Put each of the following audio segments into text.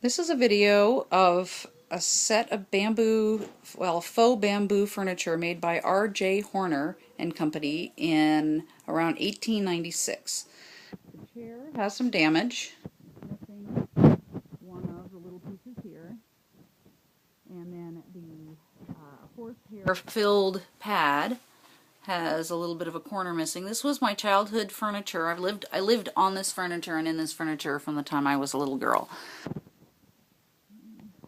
This is a video of a set of bamboo, well, faux bamboo furniture made by R.J. Horner and Company in around 1896. The chair has some damage, missing one of the little pieces here, and then the horsehair filled pad has a little bit of a corner missing. This was my childhood furniture. I lived on this furniture and in this furniture from the time I was a little girl.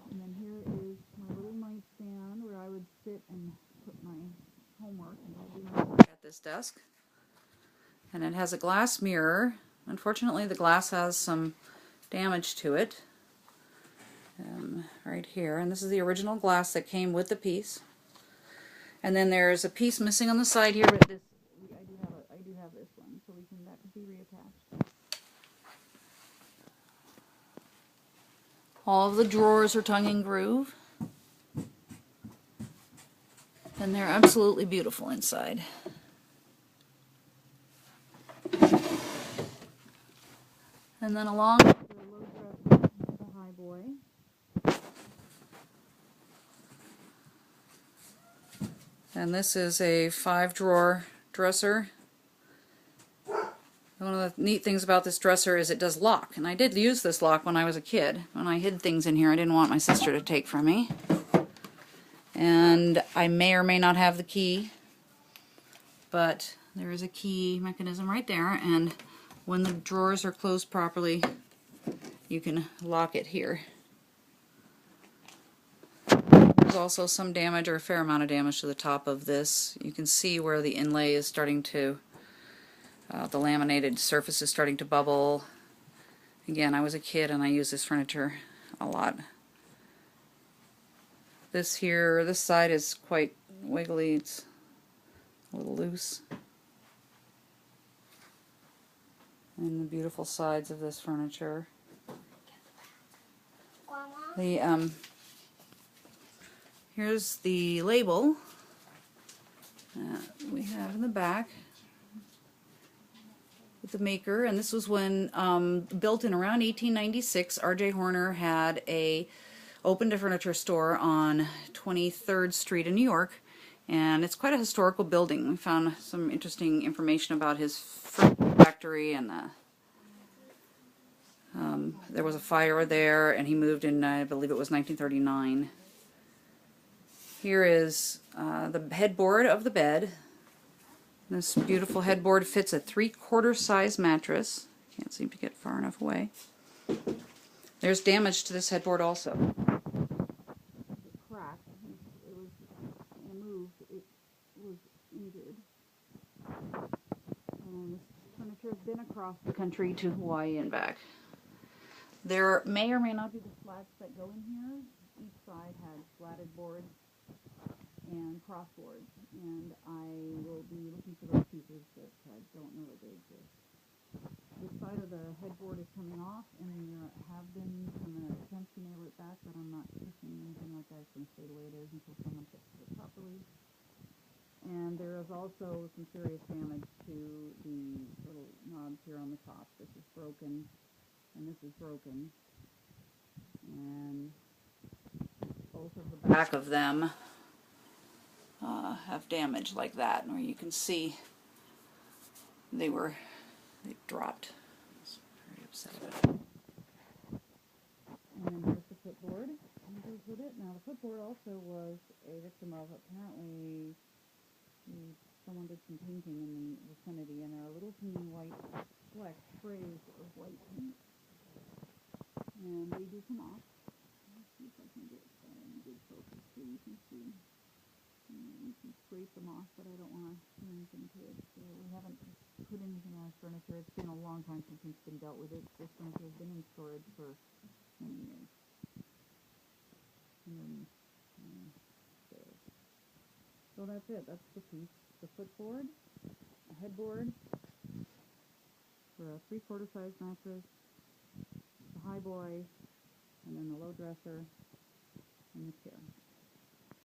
And then here is my little nightstand where I would sit and put my homework and I'll do my work at this desk. And it has a glass mirror. Unfortunately, the glass has some damage to it right here. And this is the original glass that came with the piece. And then there's a piece missing on the side here, but this I do have this one, so that could be reattached. All of the drawers are tongue and groove, and they're absolutely beautiful inside. And then along with the low dresser, the highboy. And this is a 5-drawer dresser. One of the neat things about this dresser is it does lock, and I did use this lock when I was a kid. When I hid things in here I didn't want my sister to take from me. And I may or may not have the key, but there is a key mechanism right there, and when the drawers are closed properly you can lock it here. There's also some damage, or a fair amount of damage, to the top of this. You can see where the inlay is starting to, the laminated surface is starting to bubble. Again, I was a kid and I used this furniture a lot. This side is quite wiggly, it's a little loose. And the beautiful sides of this furniture. Here's the label we have in the back with the maker, and this was when built in around 1896. R.J. Horner had opened a furniture store on 23rd Street in New York, and it's quite a historical building. We found some interesting information about his factory, and there was a fire there, and he moved in, I believe it was 1939. Here is the headboard of the bed. This beautiful headboard fits a 3/4 size mattress. Can't seem to get far enough away. There's damage to this headboard also. It cracked. It was moved. It was injured. And this furniture has been across the country to Hawaii and back. There may or may not be the slats that go in here. Each side had slatted boards and crossboards, and I will be looking for those pieces that I don't know that they exist. This side of the headboard is coming off, and there have been some attempts to nail it back, but I'm not pushing anything like that. It's going to stay the way it is until someone fixes it properly. And there is also some serious damage to the little knobs here on the top. This is broken, and this is broken, and both of the back of them have damage like that, where you can see they dropped. I was very upset about it. And then here's the footboard. And goes with it. Now the footboard also was a victim of, apparently someone did some painting in the vicinity, and there are little teeny white flecks, sprays of white paint, and they do come off. Let's see if I can get a good focus so you can see. You can scrape them off, but I don't want to do anything to it. So we haven't put anything on furniture. It's been a long time since it's been dealt with it. This furniture has been in storage for many years. Underneath stairs. So that's it. That's the piece. The footboard, a headboard for a 3/4 size mattress, the highboy, and then the low dresser, and the chair.